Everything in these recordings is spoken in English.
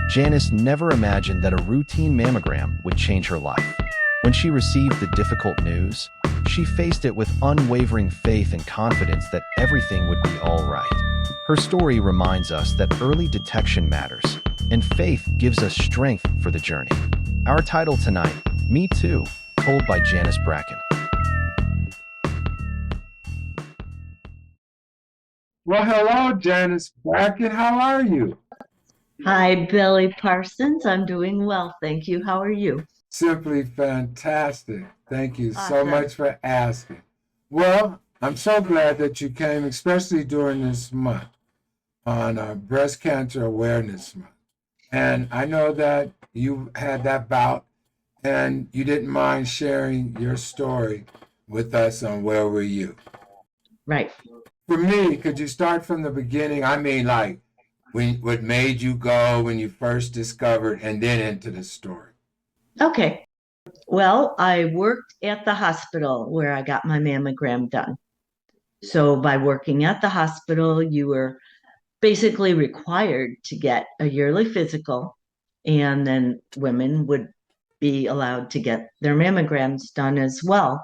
Janice never imagined that a routine mammogram would change her life. When she received the difficult news, she faced it with unwavering faith and confidence that everything would be all right. Her story reminds us that early detection matters, and faith gives us strength for the journey. Our title tonight, Me Too, told by Janice Bracken. Well, hello, Janice Bracken. How are you? Hi, Billy Parsons. I'm doing well, thank you. How are you? Simply fantastic. Thank you so Awesome. much for asking. Well, I'm so glad that you came, especially during this month on Breast Cancer Awareness Month. And I know that you had that bout and you didn't mind sharing your story with us on Where Were You? Right. For me, could you start from the beginning? I mean, like, what made you go when you first discovered, and then into the story. Okay. Well, I worked at the hospital where I got my mammogram done. So by working at the hospital, you were basically required to get a yearly physical, and then women would be allowed to get their mammograms done as well.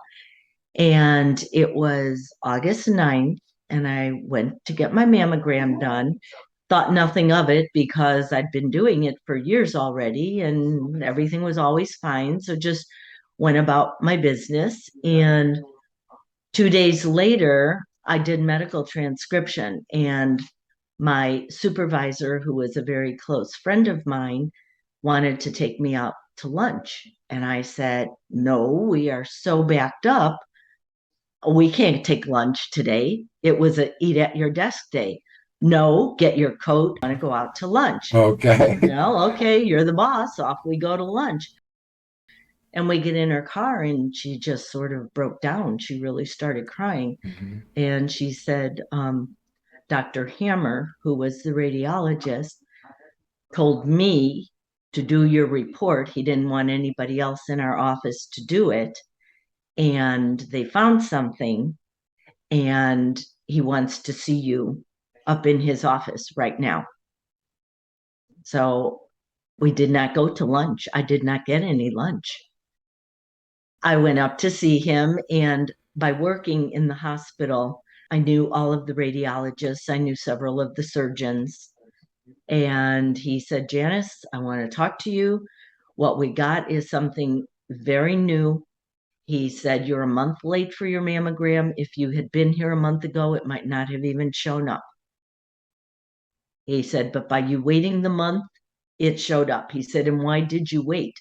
And it was August 9th, and I went to get my mammogram done. Thought nothing of it because I'd been doing it for years already and everything was always fine. So just went about my business. And 2 days later, I did medical transcription. And my supervisor, who was a very close friend of mine, wanted to take me out to lunch. And I said, no, we are so backed up. We can't take lunch today. It was a eat at your desk day. No, get your coat, I want to go out to lunch. Okay. Well, okay, you're the boss. Off we go to lunch. And we get in her car and she just sort of broke down. She really started crying. Mm-hmm. And she said, Dr. Hammer, who was the radiologist, told me to do your report. He didn't want anybody else in our office to do it. And they found something, and he wants to see you up in his office right now. So we did not go to lunch. I did not get any lunch. I went up to see him, and by working in the hospital, I knew all of the radiologists. I knew several of the surgeons. And he said, Janice, I want to talk to you. What we got is something very new. He said, you're a month late for your mammogram. If you had been here a month ago, it might not have even shown up. He said, but by you waiting the month, it showed up. He said, and why did you wait?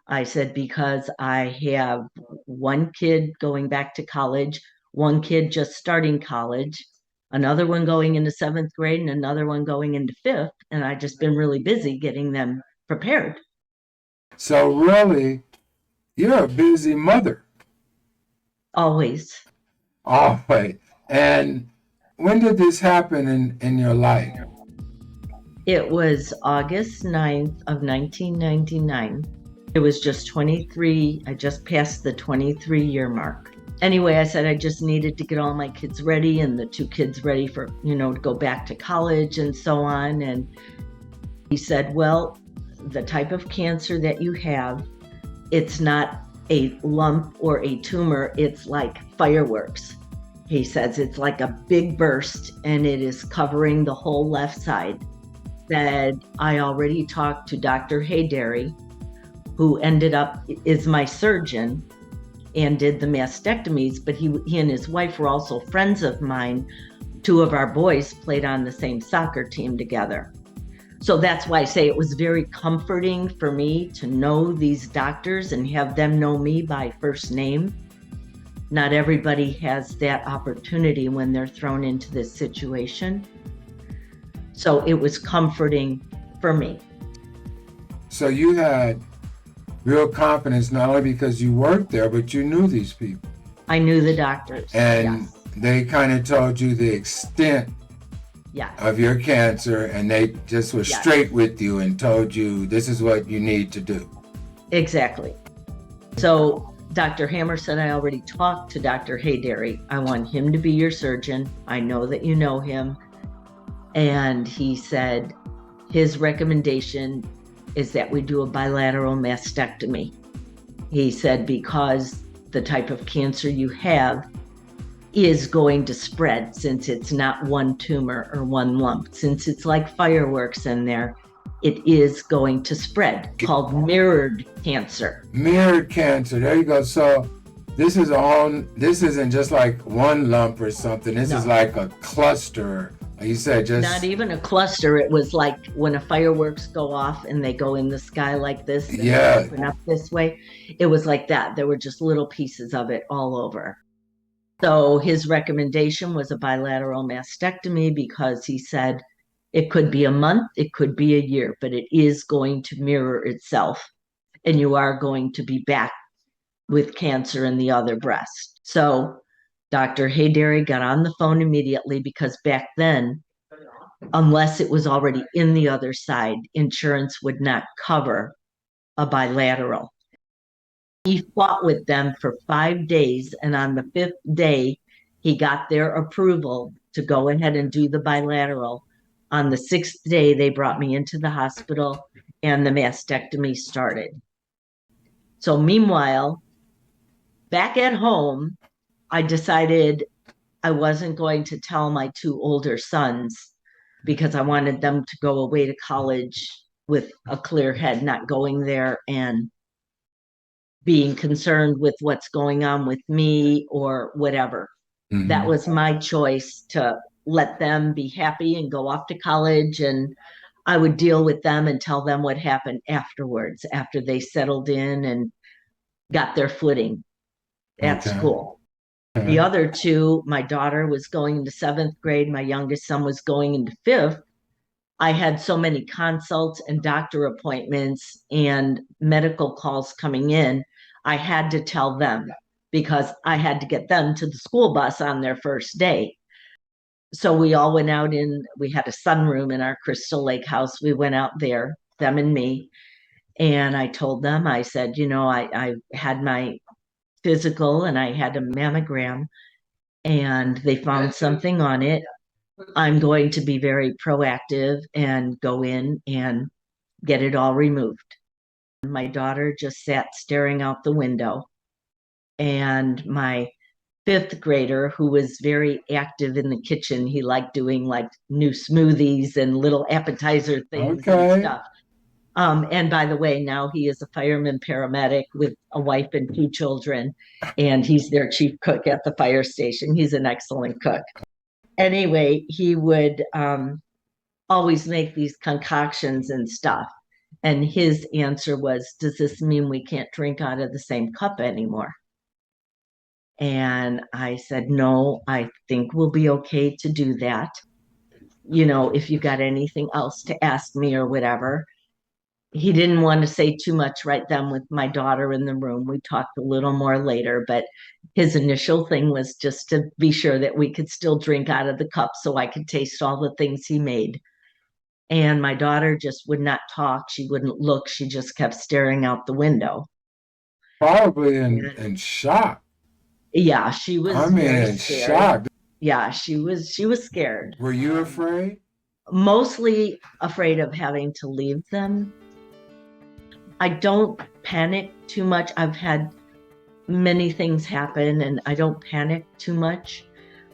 I said, because I have one kid going back to college, one kid just starting college, another one going into 7th grade, and another one going into 5th. And I just been really busy getting them prepared. So really, you're a busy mother. Always. Always. And when did this happen in your life? It was August 9th of 1999. It was just 23. I just passed the 23-year mark. Anyway, I said I just needed to get all my kids ready and the 2 kids ready for, to go back to college and so on. And he said, well, the type of cancer that you have, it's not a lump or a tumor. It's like fireworks. He says it's like a big burst and it is covering the whole left side. Said, I already talked to Dr. Haydary, who ended up is my surgeon and did the mastectomies, but he and his wife were also friends of mine. 2 of our boys played on the same soccer team together. So that's why I say it was very comforting for me to know these doctors and have them know me by first name. Not everybody has that opportunity when they're thrown into this situation. So it was comforting for me. So you had real confidence, not only because you worked there, but you knew these people. I knew the doctors. And yes. They kind of told you the extent Yes. of your cancer, and they just were Yes. straight with you and told you this is what you need to do. Exactly. So Dr. Hammer said, I already talked to Dr. Haydary. I want him to be your surgeon. I know that you know him. And he said his recommendation is that we do a bilateral mastectomy. He said because the type of cancer you have is going to spread, since it's not one tumor or one lump. Since it's like fireworks in there, it is going to spread, called mirrored cancer. Mirrored cancer, there you go. So this isn't just like one lump or something. This is like a cluster. You said just not even a cluster. It was like when a fireworks go off and they go in the sky like this and yeah, open up this way. It was like that. There were just little pieces of it all over. So his recommendation was a bilateral mastectomy because he said it could be a month, it could be a year, but it is going to mirror itself, and you are going to be back with cancer in the other breast. So Dr. Haydary got on the phone immediately, because back then, unless it was already in the other side, insurance would not cover a bilateral. He fought with them for 5 days, and on the 5th day, he got their approval to go ahead and do the bilateral. On the 6th day, they brought me into the hospital, and the mastectomy started. So meanwhile, back at home, I decided I wasn't going to tell my 2 older sons, because I wanted them to go away to college with a clear head, not going there and being concerned with what's going on with me or whatever. Mm-hmm. That was my choice, to let them be happy and go off to college, and I would deal with them and tell them what happened afterwards, after they settled in and got their footing at school. The other 2, my daughter was going into 7th grade, my youngest son was going into 5th. I had so many consults and doctor appointments and medical calls coming in, I had to tell them, because I had to get them to the school bus on their first day. So we all went out we had a sunroom in our Crystal Lake house. We went out there, them and me, and I told them, I said, I had my physical and I had a mammogram, and they found something on it. I'm going to be very proactive and go in and get it all removed. My daughter just sat staring out the window, and my 5th grader, who was very active in the kitchen, he liked doing like new smoothies and little appetizer things and stuff. And by the way, now he is a fireman paramedic with a wife and 2 children, and he's their chief cook at the fire station. He's an excellent cook. Anyway, he would always make these concoctions and stuff. And his answer was, does this mean we can't drink out of the same cup anymore? And I said, no, I think we'll be okay to do that. If you got anything else to ask me or whatever. He didn't want to say too much right then with my daughter in the room. We talked a little more later, but his initial thing was just to be sure that we could still drink out of the cup so I could taste all the things he made. And my daughter just would not talk. She wouldn't look. She just kept staring out the window. Probably in shock. Yeah, she was. In shock. Yeah, she was scared. Were you afraid? Mostly afraid of having to leave them. I don't panic too much. I've had many things happen and I don't panic too much,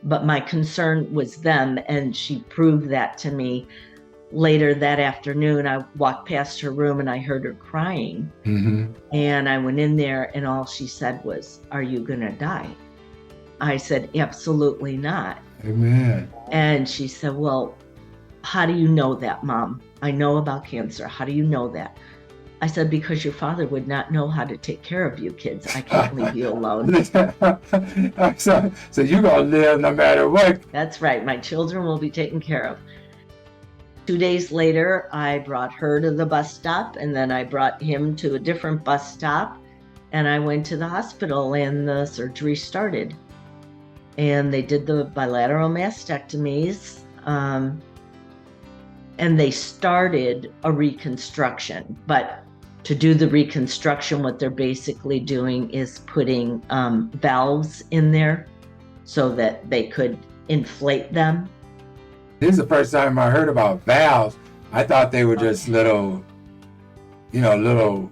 but my concern was them, and she proved that to me. Later that afternoon, I walked past her room and I heard her crying. Mm-hmm. And I went in there and all she said was, "Are you gonna die?" I said, "Absolutely not." Amen. And she said, "Well, how do you know that, Mom? I know about cancer. How do you know that?" I said, "Because your father would not know how to take care of you kids. I can't leave you alone." So you're going to live no matter what. That's right. My children will be taken care of. 2 days later, I brought her to the bus stop, and then I brought him to a different bus stop, and I went to the hospital, and the surgery started. And they did the bilateral mastectomies, and they started a reconstruction. But to do the reconstruction, what they're basically doing is putting valves in there so that they could inflate them. This is the first time I heard about valves. I thought they were just little little,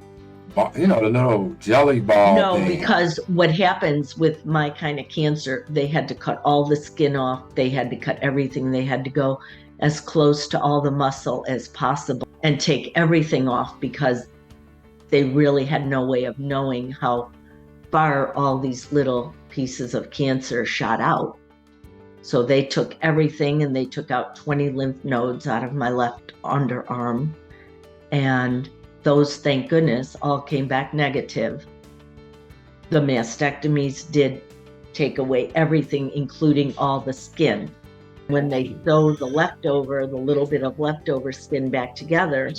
the little jelly ball No, thing. because what happens with my kind of cancer, they had to cut all the skin off. They had to cut everything. They had to go as close to all the muscle as possible and take everything off because they really had no way of knowing how far all these little pieces of cancer shot out. So they took everything and they took out 20 lymph nodes out of my left underarm. And those, thank goodness, all came back negative. The mastectomies did take away everything, including all the skin. When they sew the little bit of leftover skin back together,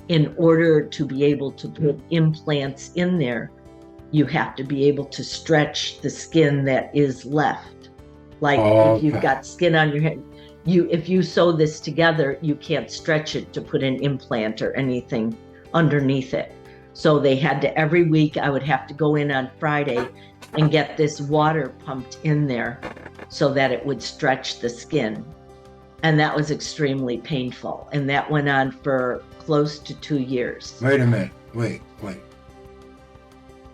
in order to be able to put implants in there, you have to be able to stretch the skin that is left. Like if you've got skin on your head, if you sew this together, you can't stretch it to put an implant or anything underneath it. So they had to, every week I would have to go in on Friday and get this water pumped in there so that it would stretch the skin. And that was extremely painful. And that went on for close to 2 years. Wait a minute. Wait.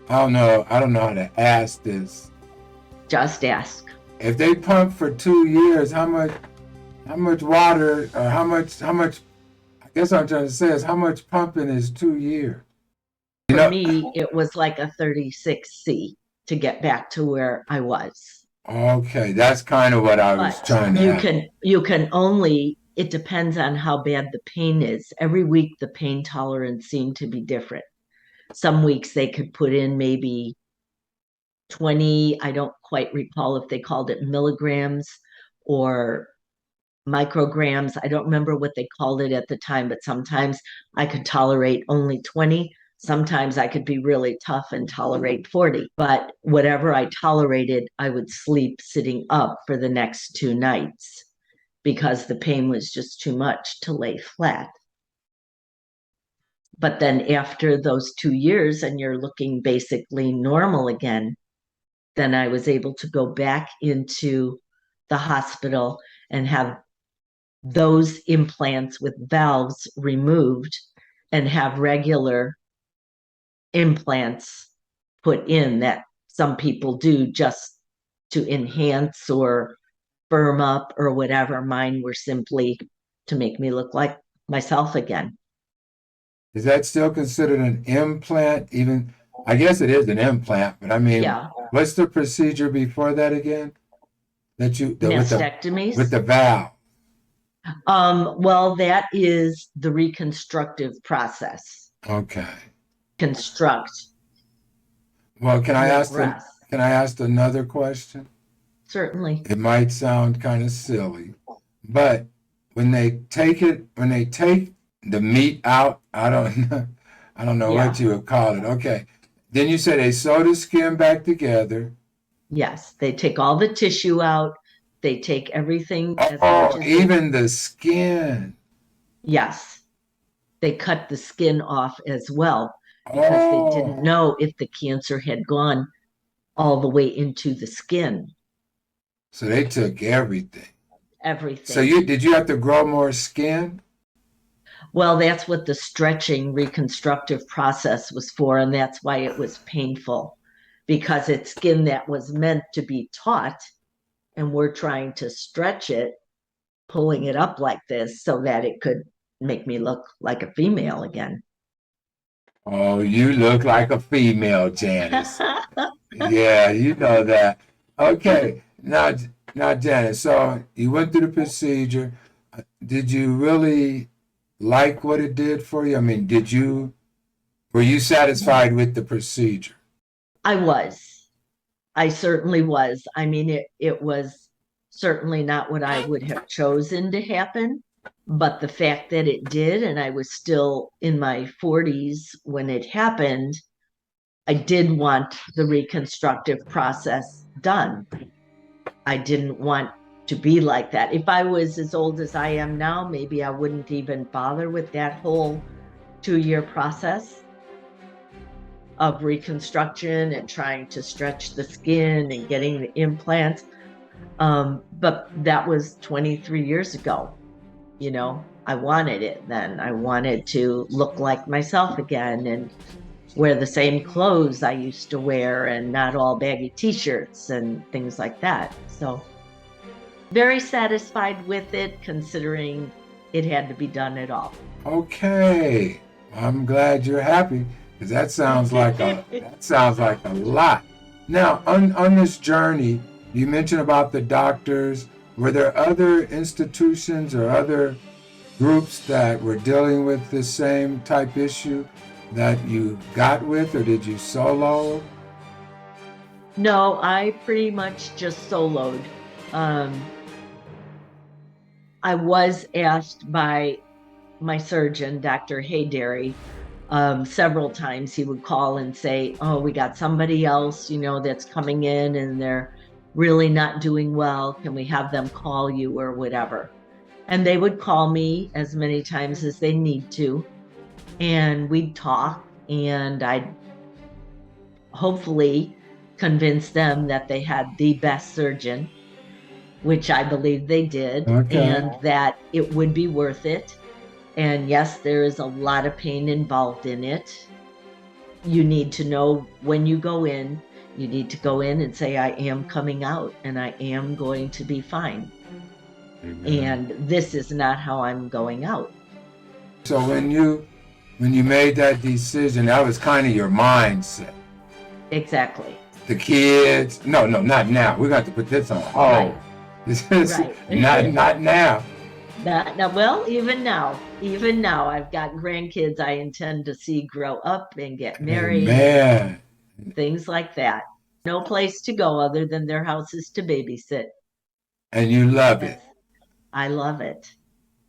I don't know how to ask this. Just ask. If they pump for 2 years, how much water, or how much, I guess what I'm trying to say is how much pumping is 2 years? For me, it was like a 36C to get back to where I was. Okay, that's kind of what I was trying to ask. You can only, it depends on how bad the pain is. Every week the pain tolerance seemed to be different. Some weeks they could put in maybe 20, I don't quite recall if they called it milligrams or micrograms. I don't remember what they called it at the time, but sometimes I could tolerate only 20. Sometimes I could be really tough and tolerate 40, but whatever I tolerated, I would sleep sitting up for the next 2 nights because the pain was just too much to lay flat. But then after those 2 years and you're looking basically normal again, then I was able to go back into the hospital and have those implants with valves removed and have regular implants put in that some people do just to enhance or firm up or whatever. Mine were simply to make me look like myself again. Is that still considered an implant? Even, I guess it is an implant, but I mean, Yeah. What's the procedure before that again? Mastectomies? With the valve. Well, that is the reconstructive process. Okay. Construct. Well, can I ask another question? Certainly. It might sound kind of silly, but when they take the meat out, I don't know what you would call it. Okay. Then you say they sew the skin back together. Yes, they take all the tissue out. They take everything. Even the skin. Yes. They cut the skin off as well because they didn't know if the cancer had gone all the way into the skin. So they took everything. Everything. So did you have to grow more skin? Well, that's what the stretching reconstructive process was for, and that's why it was painful, because it's skin that was meant to be taut, and we're trying to stretch it, pulling it up like this so that it could make me look like a female again. Oh, you look like a female, Janice. Yeah, you know that. Okay, now, Janice, so you went through the procedure. Did you really like what it did for you? I mean, were you satisfied with the procedure? I was. I certainly was. I mean, it was certainly not what I would have chosen to happen, but the fact that it did, and I was still in my 40s when it happened, I did want the reconstructive process done. I didn't want to be like that. If I was as old as I am now, maybe I wouldn't even bother with that whole 2-year process of reconstruction and trying to stretch the skin and getting the implants. But that was 23 years ago. I wanted it then. I wanted to look like myself again and wear the same clothes I used to wear and not all baggy t-shirts and things like that. So very satisfied with it considering it had to be done at all. Okay, I'm glad you're happy because that sounds like a lot. Now, on this journey, you mentioned about the doctors. Were there other institutions or other groups that were dealing with the same type issue that you got with, or did you solo? No, I pretty much just soloed. Um, I was asked by my surgeon, Dr. Haydary, several times he would call and say, "Oh, we got somebody else, that's coming in and they're really not doing well. Can we have them call you or whatever?" And they would call me as many times as they need to, and we'd talk, and I'd hopefully convince them that they had the best surgeon, which I believe they did, Okay. and that it would be worth it. And yes, there is a lot of pain involved in it. You need to know when you go in, you need to go in and say, "I am coming out and I am going to be fine. And this is not how I'm going out." So when you made that decision, that was kind of your mindset. Exactly. The kids, no, not now. We got to put this on hold. Right. This is Right. not now. Well, even now, I've got grandkids I intend to see grow up and get married, Man, things like that. No place to go other than their houses to babysit. and you love it. I love it.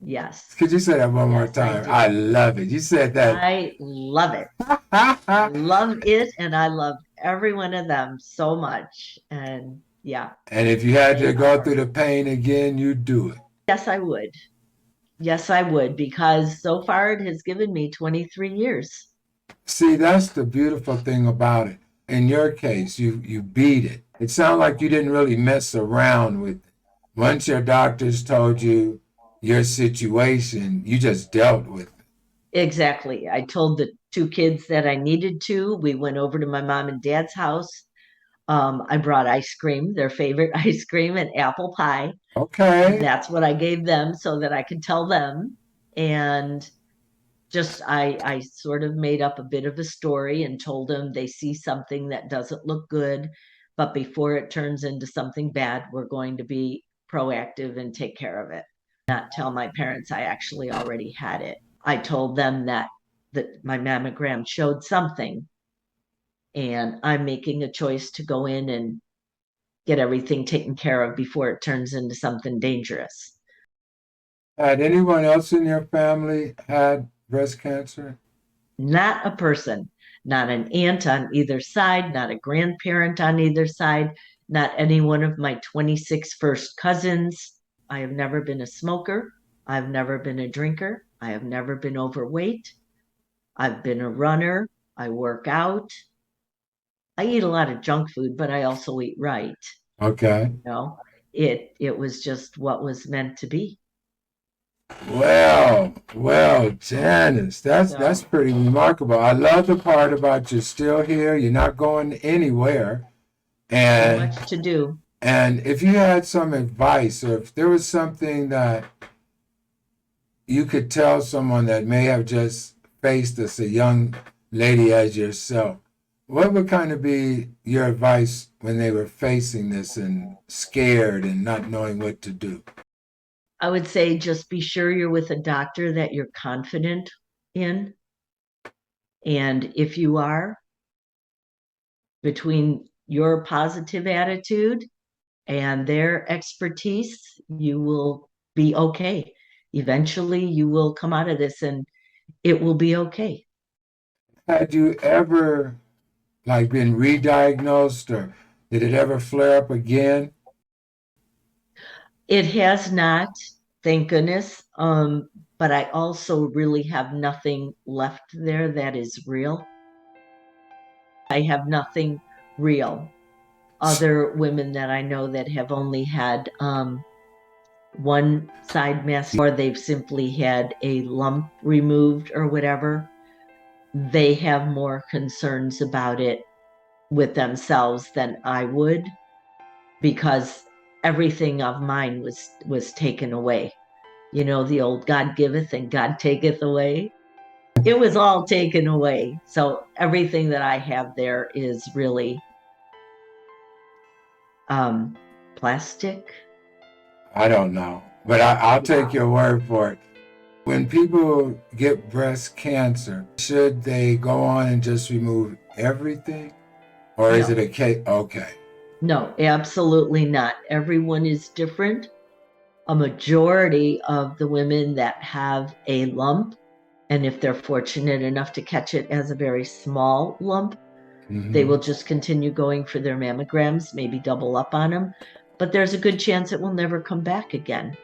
Yes. Could you say that one more Yes, I time? do. I love it. You said that. I love it. I love it, and I love every one of them so much. And yeah, And if you had to they go are. through the pain again, you'd do it. Yes, I would. Yes, I would, because so far it has given me 23 years. See, that's the beautiful thing about it. In your case, you beat it. It sounded like you didn't really mess around with it. Once your doctors told you your situation, you just dealt with it. Exactly. I told the two kids that I needed to. We went over to my mom and dad's house. I brought ice cream, their favorite ice cream and apple pie. Okay. That's what I gave them so that I could tell them. And just I sort of made up a bit of a story and told them they see something that doesn't look good, but before it turns into something bad, we're going to be proactive and take care of it. Not tell my parents I actually already had it. I told them that my mammogram showed something, and I'm making a choice to go in and get everything taken care of before it turns into something dangerous. Had anyone else in your family had breast cancer? Not a person, not an aunt on either side, not a grandparent on either side, not any one of my 26 first cousins. I have never been a smoker. I've never been a drinker. I have never been overweight. I've been a runner. I work out. I eat a lot of junk food, but I also eat right. Okay. You know, it was just what was meant to be. Well, Janice, that's So pretty remarkable. I love the part about you're still here, you're not going anywhere. too And much to do. and if you had some advice or if there was something that you could tell someone that may have just faced this, a young lady as yourself, what would kind of be your advice when they were facing this and scared and not knowing what to do? I would say just be sure you're with a doctor that you're confident in. And if you are, between your positive attitude and their expertise, you will be okay. Eventually, you will come out of this and it will be okay. Had you ever like been re-diagnosed or did it ever flare up again? It has not, thank goodness. But I also really have nothing left there that is real. I have nothing real. Other women that I know that have only had one side mass, or they've simply had a lump removed or whatever, they have more concerns about it with themselves than I would, because everything of mine was taken away. You know, the old God giveth and God taketh away. It was all taken away. So everything that I have there is really plastic. I don't know, but I'll take your word for it. When people get breast cancer, should they go on and just remove everything? Or is No. it a case? Okay. No, absolutely not. Everyone is different. A majority of the women that have a lump, and if they're fortunate enough to catch it as a very small lump, they will just continue going for their mammograms, maybe double up on them. But there's a good chance it will never come back again.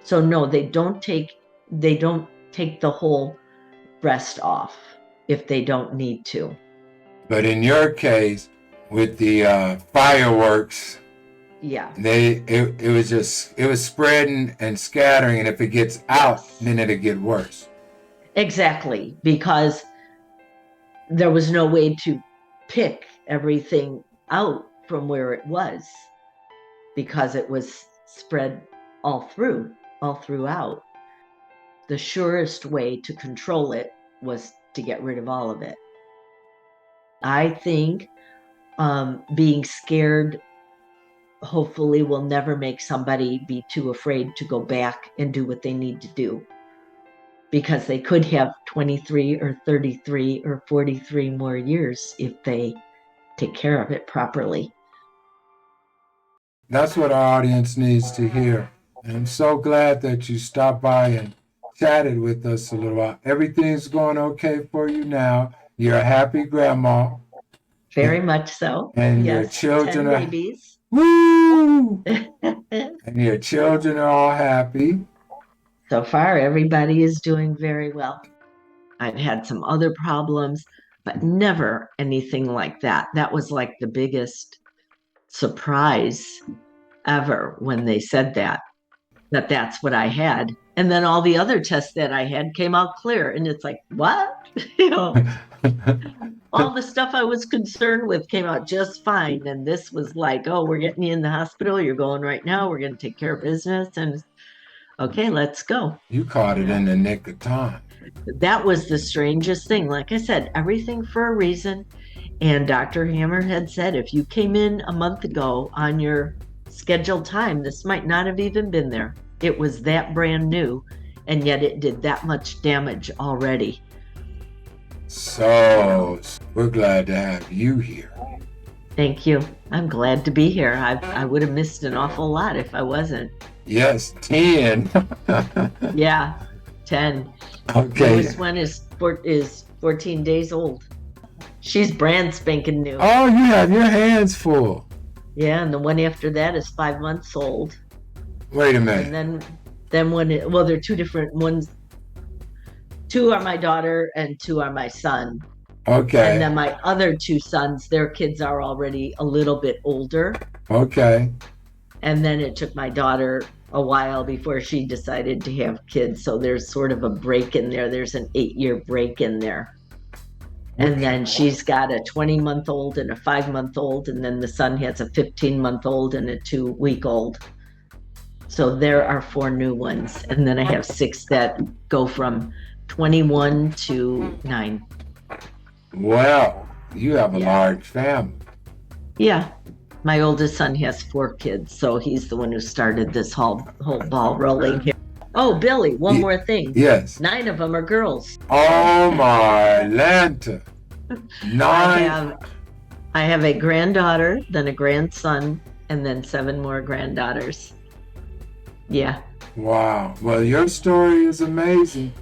So no, they don't take the whole breast off if they don't need to. But in your case, with the fireworks, Yeah. it was spreading and scattering, and if it gets out, then it'll get worse. Exactly, because there was no way to pick everything out from where it was, because it was spread all throughout. The surest way to control it was to get rid of all of it. I think being scared hopefully will never make somebody be too afraid to go back and do what they need to do, because they could have 23 or 33 or 43 more years if they take care of it properly. That's what our audience needs to hear. And I'm so glad that you stopped by and chatted with us a little while. Everything's going okay for you now. You're a happy grandma. Very much so. And yes, your children 10 are babies. Woo! And your children are all happy. So far, everybody is doing very well. I've had some other problems, but never anything like that. That was like the biggest surprise ever when they said that's what I had. And then all the other tests that I had came out clear. And it's like, what? You know, all the stuff I was concerned with came out just fine. And this was like, oh, we're getting you in the hospital. You're going right now. We're going to take care of business. And okay, let's go. You caught it in the nick of time. That was the strangest thing. Like I said, everything for a reason. And Dr. Hammer had said, if you came in a month ago on your scheduled time, this might not have even been there. It was that brand new, and yet it did that much damage already. So we're glad to have you here. Thank you. I'm glad to be here. I would have missed an awful lot if I wasn't. Yes, 10. Yeah, 10. Okay. This one is 14 days old. She's brand spanking new. Oh, you have your hands full. Yeah, and the one after that is 5 months old. Wait a minute. And then they're two different ones. 2 are my daughter and 2 are my son. Okay. And then my other 2 sons, their kids are already a little bit older. Okay. And then it took my daughter a while before she decided to have kids. So there's sort of a break in there. There's an 8-year break in there. And then she's got a 20-month-old and a 5-month-old. And then the son has a 15-month-old and a 2-week-old. So there are 4 new ones. And then I have 6 that go from 21 to 9. Well, you have a large family. Yeah. My oldest son has 4 kids. So he's the one who started this whole ball rolling here. Oh, Billy, one more thing. Yes. 9 of them are girls. Oh, my Lanta. 9. I have a granddaughter, then a grandson, and then 7 more granddaughters. Yeah. Wow. Well, your story is amazing.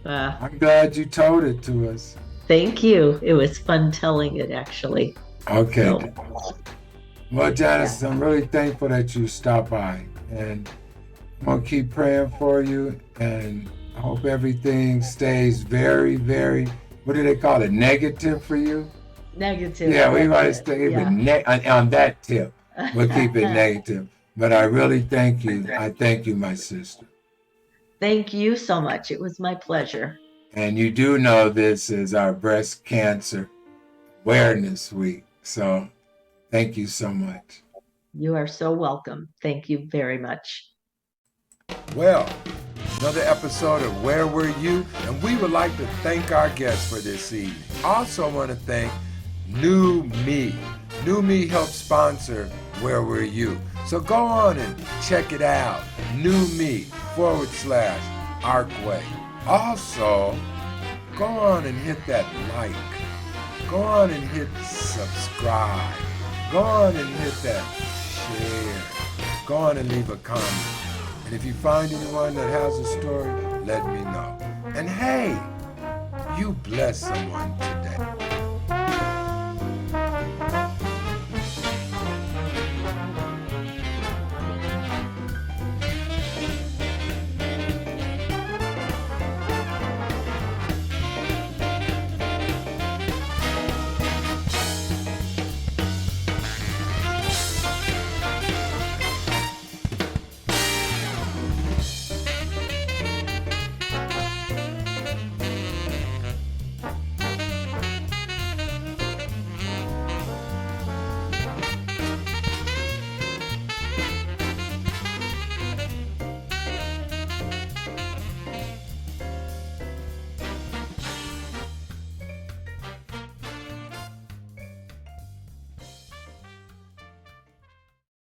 I'm glad you told it to us. Thank you. It was fun telling it, actually. Okay. So, well, Janice, I'm really thankful that you stopped by. And I'm going to keep praying for you. And I hope everything stays very, very, what do they call it, negative for you? Negative. Yeah, we want to stay on that tip. We'll keep it negative. But I really thank you. I thank you, my sister. Thank you so much. It was my pleasure. And you do know this is our Breast Cancer Awareness Week. So thank you so much. You are so welcome. Thank you very much. Well, another episode of Where Were You? And we would like to thank our guests for this evening. Also want to thank New Me. New Me helps sponsor Where Were You? So go on and check it out. New Me /Arkway. Also, go on and hit that like. Go on and hit subscribe. Go on and hit that share. Go on and leave a comment. And if you find anyone that has a story, let me know. And hey, you bless someone today.